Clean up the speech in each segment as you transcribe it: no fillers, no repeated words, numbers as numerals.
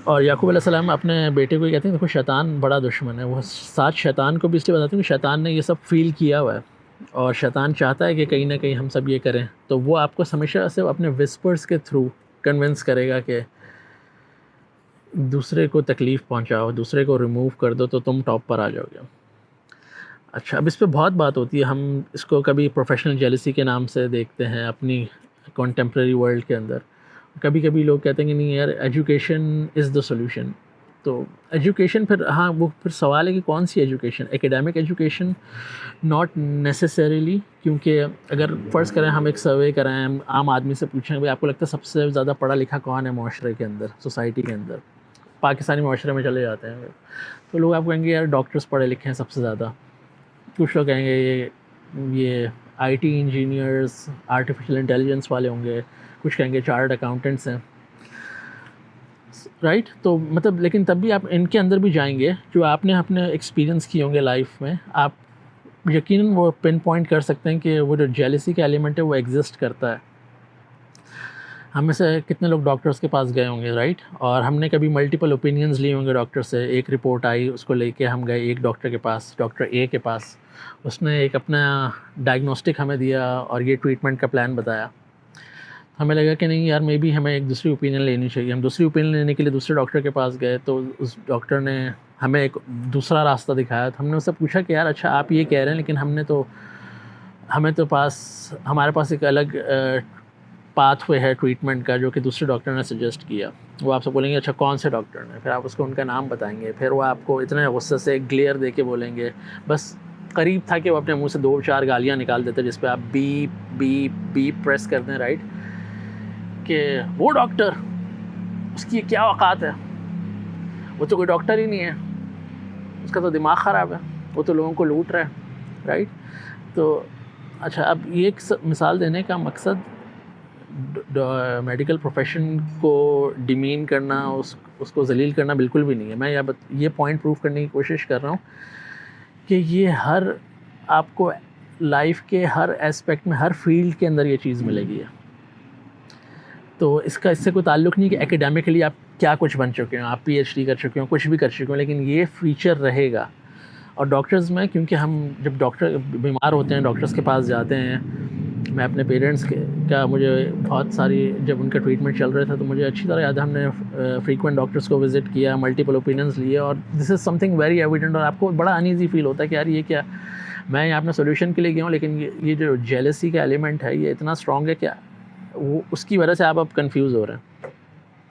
اور یعقوب علیہ السلام اپنے بیٹے کو کہتے ہیں دیکھو شیطان بڑا دشمن ہے. وہ ساتھ شیطان کو بھی اس لیے بتاتے ہیں کہ شیطان نے یہ سب فیل کیا ہوا ہے اور شیطان چاہتا ہے کہ کہیں نہ کہیں ہم سب یہ کریں. تو وہ آپ کو ہمیشہ سے اپنے وسپرز کے تھرو کنونس کرے گا کہ دوسرے کو تکلیف پہنچاؤ, دوسرے کو ریموو کر دو تو تم ٹاپ پر آ جاؤ گے. اچھا, اب اس پہ بہت بات ہوتی ہے. ہم اس کو کبھی پروفیشنل جیلسی کے نام سے دیکھتے ہیں اپنی کنٹمپریری ورلڈ کے اندر. کبھی کبھی لوگ کہتے ہیں کہ نہیں یار ایجوکیشن از دا سولوشن. تو ایجوکیشن پھر ہاں وہ پھر سوال ہے کہ کون سی ایجوکیشن, ایکیڈیمک ایجوکیشن ناٹ نیسیسریلی. کیونکہ اگر فرض کریں ہم ایک سروے کرائیں, عام آدمی سے پوچھیں بھائی آپ کو لگتا ہے سب سے زیادہ پڑھا لکھا کون ہے معاشرے کے اندر, سوسائٹی کے اندر, پاکستانی معاشرے میں چلے جاتے ہیں, تو لوگ آپ کہیں گے یار ڈاکٹرس پڑھے لکھے ہیں سب سے زیادہ. کچھ لوگ کہیں گے یہ I T engineers, artificial intelligence والے ہوں گے, کچھ کہیں گے چارٹرڈ اکاؤنٹنٹس ہیں, رائٹ. تو مطلب لیکن تب بھی آپ ان کے اندر بھی جائیں گے جو آپ نے اپنے ایکسپیرینس کیے ہوں گے لائف میں, آپ یقیناً وہ پن پوائنٹ کر سکتے ہیں کہ وہ جو جیلسی کا ایلیمنٹ ہے وہ ایگزسٹ کرتا ہے. ہم میں سے کتنے لوگ ڈاکٹرس کے پاس گئے ہوں گے, رائٹ, اور ہم نے کبھی ملٹیپل اوپینینز لیے ہوں گے ڈاکٹر سے. ایک رپورٹ آئی, اس کو لے کے ہم گئے ایک ڈاکٹر کے پاس, ڈاکٹر اے کے پاس. اس نے ایک اپنا ڈائگنوسٹک ہمیں دیا اور یہ ٹریٹمنٹ کا پلان بتایا. ہمیں لگا کہ نہیں یار مے بی ہمیں ایک دوسری اوپینین لینی چاہیے. ہم دوسری اوپینین لینے کے لیے دوسرے ڈاکٹر کے پاس گئے تو اس ڈاکٹر نے ہمیں ایک دوسرا راستہ دکھایا. تو ہم نے اس سے پوچھا کہ یار اچھا آپ یہ کہہ رہے ہیں لیکن ہمیں تو ہمارے پاس ایک الگ پاتھ وے ہے ٹریٹمنٹ کا جو کہ دوسرے ڈاکٹر نے سجیسٹ کیا. وہ آپ سے بولیں گے اچھا کون سے ڈاکٹر نے, پھر آپ اس کو ان کا نام بتائیں گے, پھر وہ آپ کو اتنے غصے سے گلیئر دے کے بولیں گے. بس قریب تھا کہ وہ اپنے منہ سے 2-4 گالیاں نکال دیتے جس پہ آپ بیپ بیپ بیپ پریس کر دیں, رائٹ, کہ وہ ڈاکٹر اس کی کیا اوقات ہے, وہ تو کوئی ڈاکٹر ہی نہیں ہے, اس کا تو دماغ خراب ہے, وہ تو لوگوں کو لوٹ رہا ہے, رائٹ. تو اچھا اب یہ ایک مثال دینے کا مقصد میڈیکل پروفیشن کو ڈیمین کرنا, اس کو ذلیل کرنا بالکل بھی نہیں ہے. میں یہ پوائنٹ پروف کرنے کی کوشش کر رہا ہوں کہ یہ ہر آپ کو لائف کے ہر اسپیکٹ میں, ہر فیلڈ کے اندر یہ چیز ملے گی. تو اس سے کوئی تعلق نہیں کہ ایکیڈیمکلی آپ کیا کچھ بن چکے ہیں, آپ پی ایچ ڈی کر چکے ہوں, کچھ بھی کر چکے ہوں, لیکن یہ فیچر رہے گا. اور ڈاکٹرز میں کیونکہ ہم جب ڈاکٹر بیمار ہوتے ہیں ڈاکٹرز کے پاس جاتے ہیں, میں اپنے پیرنٹس کا مجھے بہت ساری جب ان کا ٹریٹمنٹ چل رہا تھا تو مجھے اچھی طرح یاد ہے ہم نے فریکوینٹ ڈاکٹرس کو وزٹ کیا, ملٹیپل اوپینینس لیے, اور دس از سم تھنگ ویری ایویڈنٹ. اور آپ کو بڑا انیزی فیل ہوتا ہے کہ یار یہ کیا, میں یہاں اپنے سولوشن کے لیے گیا ہوں لیکن یہ جو جیلسی کا ایلیمنٹ ہے یہ اتنا اسٹرانگ ہے کہ وہ اس کی وجہ سے آپ اب کنفیوز ہو رہے ہیں.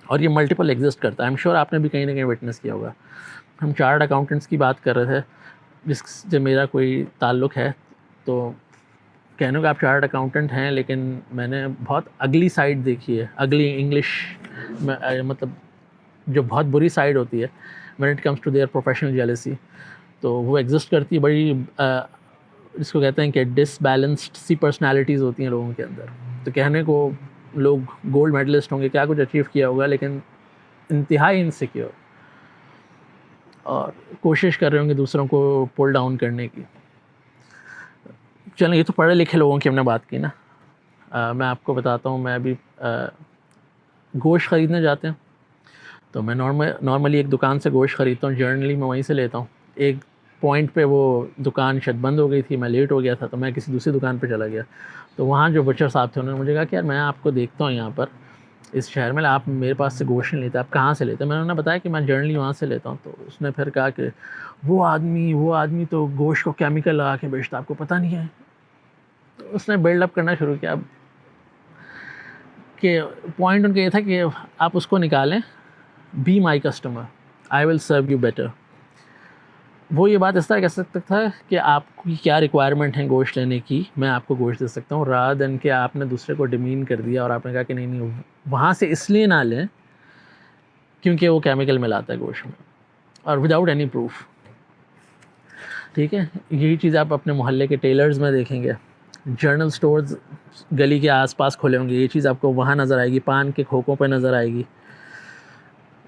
اور یہ ملٹیپل ایگزسٹ کرتا ہے. آئی ایم شیور آپ نے بھی کہیں نہ کہیں وٹنس کیا ہوگا. ہم چارٹرڈ اکاؤنٹنٹس کی بات کر رہے تھے جس سے میرا کوئی تعلق ہے, تو کہنے کو آپ چارٹرڈ اکاؤنٹنٹ ہیں لیکن میں نے بہت اگلی سائڈ دیکھی ہے, اگلی انگلش میں مطلب جو بہت بری سائڈ ہوتی ہے when it comes to their professional jealousy. تو وہ ایگزسٹ کرتی ہے بڑی جس کو کہتے ہیں کہ ڈس بیلنسڈ سی پرسنالٹیز ہوتی ہیں لوگوں کے اندر. تو کہنے کو لوگ گولڈ میڈلسٹ ہوں گے, کیا کچھ اچیو کیا ہوگا, لیکن انتہائی انسیکیور اور کوشش کر رہے ہوں گے دوسروں کو پول ڈاؤن کرنے کی. چلیں یہ تو پڑھے لکھے لوگوں کی ہم نے بات کی نا. میں آپ کو بتاتا ہوں, میں ابھی گوشت خریدنے جاتے ہیں تو میں نارملی ایک دکان سے گوشت خریدتا ہوں, جرنلی میں وہیں سے لیتا ہوں. ایک پوائنٹ پہ وہ دکان شاید بند ہو گئی تھی, میں لیٹ ہو گیا تھا تو میں کسی دوسری دکان پہ چلا گیا. تو وہاں جو بچر صاحب تھے انہوں نے مجھے کہا کہ یار میں آپ کو دیکھتا ہوں یہاں پر اس شہر میں, آپ میرے پاس سے گوشت نہیں لیتے, آپ کہاں سے لیتے ہیں؟ میں نے انہیں بتایا کہ میں جرنلی وہاں سے لیتا ہوں. تو اس نے پھر کہا کہ وہ آدمی تو گوشت کو کیمیکل لگا کے بیچتا, آپ کو پتہ نہیں ہے. تو اس نے بلڈ اپ کرنا شروع کیا. اب کہ پوائنٹ ان کا یہ تھا کہ آپ اس کو نکالیں, by my customer, I will serve you better. وہ یہ بات اس طرح کہہ سکتا تھا کہ آپ کی کیا ریکوائرمنٹ ہیں گوشت لینے کی, میں آپ کو گوشت دے سکتا ہوں, رادر دین کہ آپ نے دوسرے کو ڈیمین کر دیا اور آپ نے کہا کہ نہیں وہاں سے اس لیے نہ لیں کیونکہ وہ کیمیکل ملاتا ہے گوشت میں, اور وداؤٹ اینی پروف. ٹھیک ہے, یہی چیز آپ اپنے محلے کے ٹیلرز میں دیکھیں گے, جرنل سٹورز گلی کے آس پاس کھلے ہوں گے, یہ چیز آپ کو وہاں نظر آئے گی, پان کے کھوکوں پہ نظر آئے گی.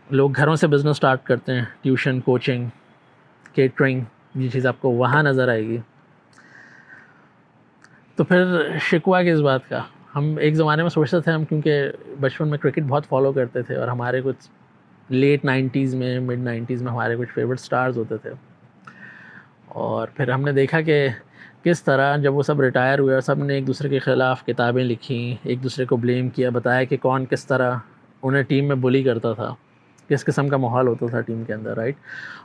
لوگ گھروں سے بزنس سٹارٹ کرتے ہیں, ٹیوشن, کوچنگ, کیٹرنگ, یہ چیز آپ کو وہاں نظر آئے گی. تو پھر شکوہ کس بات کا. ہم ایک زمانے میں سوچتے تھے, ہم کیونکہ بچپن میں کرکٹ بہت فالو کرتے تھے اور ہمارے کچھ لیٹ 90s میں mid 90s میں ہمارے کچھ فیوریٹ سٹارز ہوتے تھے، اور پھر ہم نے دیکھا کہ کس طرح جب وہ سب ریٹائر ہوئے اور سب نے ایک دوسرے کے خلاف کتابیں لکھیں، ایک دوسرے کو بلیم کیا، بتایا کہ کون کس طرح انہیں ٹیم میں بلی کرتا تھا، کس قسم کا ماحول ہوتا تھا ٹیم کے اندر، رائٹ.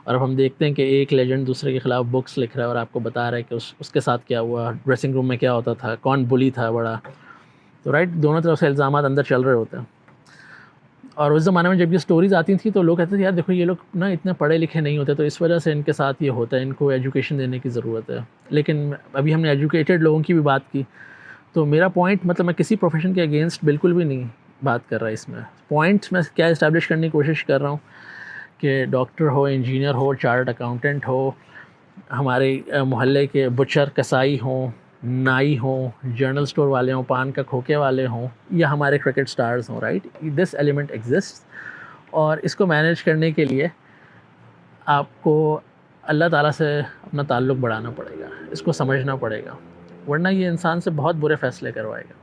اور اب ہم دیکھتے ہیں کہ ایک لیجنڈ دوسرے کے خلاف بکس لکھ رہا ہے اور آپ کو بتا رہا ہے کہ اس کے ساتھ کیا ہوا، ڈریسنگ روم میں کیا ہوتا تھا، کون بلی تھا بڑا. تو رائٹ، دونوں طرف سے الزامات اندر چل رہے ہوتے ہیں. اور اس زمانے میں جب یہ سٹوریز آتی تھیں تو لوگ کہتے تھے یار دیکھو یہ لوگ نا اتنے پڑھے لکھے نہیں ہوتے، تو اس وجہ سے ان کے ساتھ یہ ہوتا ہے، ان کو ایجوکیشن دینے کی ضرورت ہے. لیکن ابھی ہم نے ایجوکیٹڈ لوگوں کی بھی بات کی، تو میرا پوائنٹ مطلب میں کسی پروفیشن کے اگینسٹ بالکل بھی نہیں بات کر رہا اس میں. پوائنٹس میں کیا اسٹیبلش کرنے کی کوشش کر رہا ہوں کہ ڈاکٹر ہو، انجینئر ہو، چارٹرڈ اکاؤنٹنٹ ہو، ہمارے محلے کے بچر کسائی ہوں، نائی ہوں، جرنل سٹور والے ہوں، پان کا کھوکے والے ہوں، یا ہمارے کرکٹ سٹارز ہوں، رائٹ. دس ایلیمنٹ ایگزسٹ، اور اس کو مینیج کرنے کے لیے آپ کو اللہ تعالیٰ سے اپنا تعلق بڑھانا پڑے گا، اس کو سمجھنا پڑے گا، ورنہ یہ انسان سے بہت برے فیصلے کروائے گا.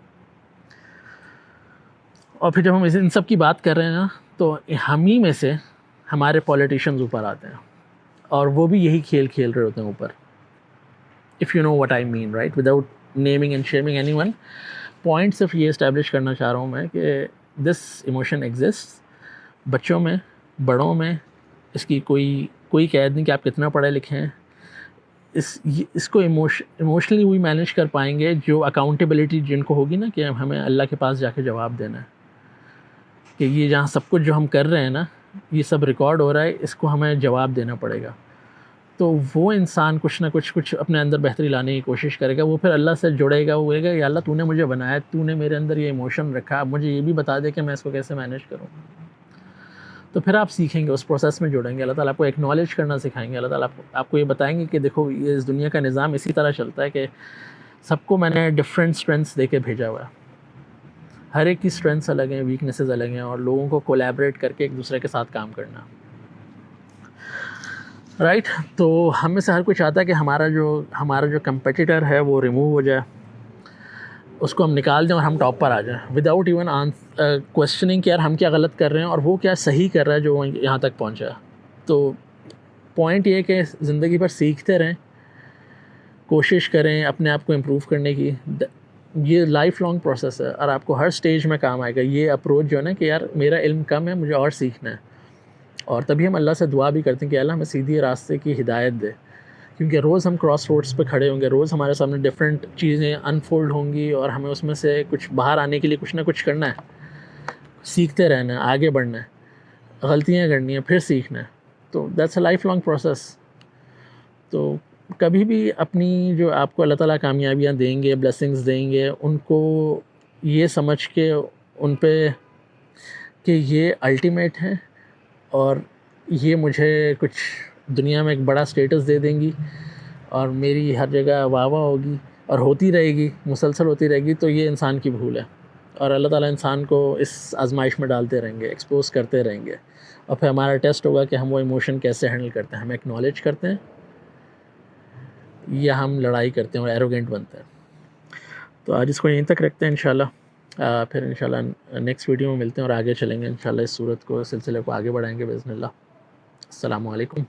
اور پھر جب ہم ان سب کی بات کر رہے ہیں نا، تو ہم ہی میں سے ہمارے پولیٹیشنز اوپر آتے ہیں، اور وہ بھی یہی کھیل کھیل رہے ہوتے ہیں اوپر. If you know what I mean, right, without naming and shaming anyone. Point صرف یہ اسٹیبلش کرنا چاہ رہا ہوں میں کہ دس ایموشن ایگزسٹ، بچوں میں، بڑوں میں. اس کی کوئی قید نہیں کہ آپ کتنا پڑھے لکھے ہیں. اس کو ایموشنلی وہی مینیج کر پائیں گے جو اکاؤنٹیبلٹی جن کو ہوگی نا، کہ ہمیں اللہ کے پاس جا کے جواب دینا ہے کہ یہ جہاں سب کچھ جو ہم کر رہے ہیں نا، یہ سب ریکارڈ ہو رہا ہے، اس کو ہمیں جواب دینا پڑے گا. تو وہ انسان کچھ نہ کچھ اپنے اندر بہتری لانے کی کوشش کرے گا. وہ پھر اللہ سے جڑے گا، وہ کہے گا یا اللہ تو نے مجھے بنایا، تو نے میرے اندر یہ ایموشن رکھا، اب مجھے یہ بھی بتا دے کہ میں اس کو کیسے مینیج کروں. تو پھر آپ سیکھیں گے، اس پروسیس میں جڑیں گے. اللہ تعالیٰ آپ کو ایکنالج کرنا سکھائیں گے. اللہ تعالیٰ آپ کو یہ بتائیں گے کہ دیکھو یہ اس دنیا کا نظام اسی طرح چلتا ہے کہ سب کو میں نے ڈفرینٹ اسٹرینتھس دے کے بھیجا ہوا ہے. ہر ایک کی اسٹرینتھس الگ ہیں، ویکنیسز الگ ہیں، اور لوگوں کو کولیبریٹ کر کے ایک دوسرے کے ساتھ کام کرنا، رائٹ. تو ہم میں سے ہر کوئی چاہتا ہے کہ ہمارا جو کمپیٹیٹر ہے وہ ریموو ہو جائے، اس کو ہم نکال دیں اور ہم ٹاپ پر آ جائیں، وداؤٹ ایون کویسچننگ کہ یار ہم کیا غلط کر رہے ہیں اور وہ کیا صحیح کر رہا ہے جو یہاں تک پہنچا ہے. تو پوائنٹ یہ کہ زندگی پر سیکھتے رہیں، کوشش کریں اپنے آپ کو امپروو کرنے کی. یہ لائف لانگ پروسیس ہے اور آپ کو ہر سٹیج میں کام آئے گا. یہ اپروچ جو ہے نا کہ یار میرا علم کم ہے، مجھے اور سیکھنا ہے. اور تبھی ہم اللہ سے دعا بھی کرتے ہیں کہ اللہ ہمیں سیدھی راستے کی ہدایت دے، کیونکہ روز ہم کراس روڈس پہ کھڑے ہوں گے، روز ہمارے سامنے ڈفرینٹ چیزیں انفولڈ ہوں گی، اور ہمیں اس میں سے کچھ باہر آنے کے لیے کچھ نہ کچھ کرنا ہے، سیکھتے رہنا ہے، آگے بڑھنا ہے، غلطیاں کرنی ہیں، پھر سیکھنا ہے. تو that's a life long process. تو کبھی بھی اپنی جو آپ کو اللہ تعالیٰ کامیابیاں دیں گے، بلیسنگز دیں گے، ان کو یہ سمجھ کے ان پہ کہ یہ الٹیمیٹ ہیں اور یہ مجھے کچھ دنیا میں ایک بڑا اسٹیٹس دے دیں گی اور میری ہر جگہ واہ واہ ہوگی اور ہوتی رہے گی، مسلسل ہوتی رہے گی، تو یہ انسان کی بھول ہے. اور اللہ تعالیٰ انسان کو اس آزمائش میں ڈالتے رہیں گے، ایکسپوز کرتے رہیں گے، اور پھر ہمارا ٹیسٹ ہوگا کہ ہم وہ ایموشن کیسے ہینڈل کرتے ہیں. ہم ایکنالج کرتے ہیں یا ہم لڑائی کرتے ہیں اور ایروگینٹ بنتے ہیں. تو آج اس کو یہیں تک رکھتے ہیں انشاءاللہ. پھر انشاءاللہ نیکسٹ ویڈیو میں ملتے ہیں اور آگے چلیں گے انشاءاللہ، اس صورت کو، سلسلے کو آگے بڑھائیں گے باذن اللہ. السلام علیکم.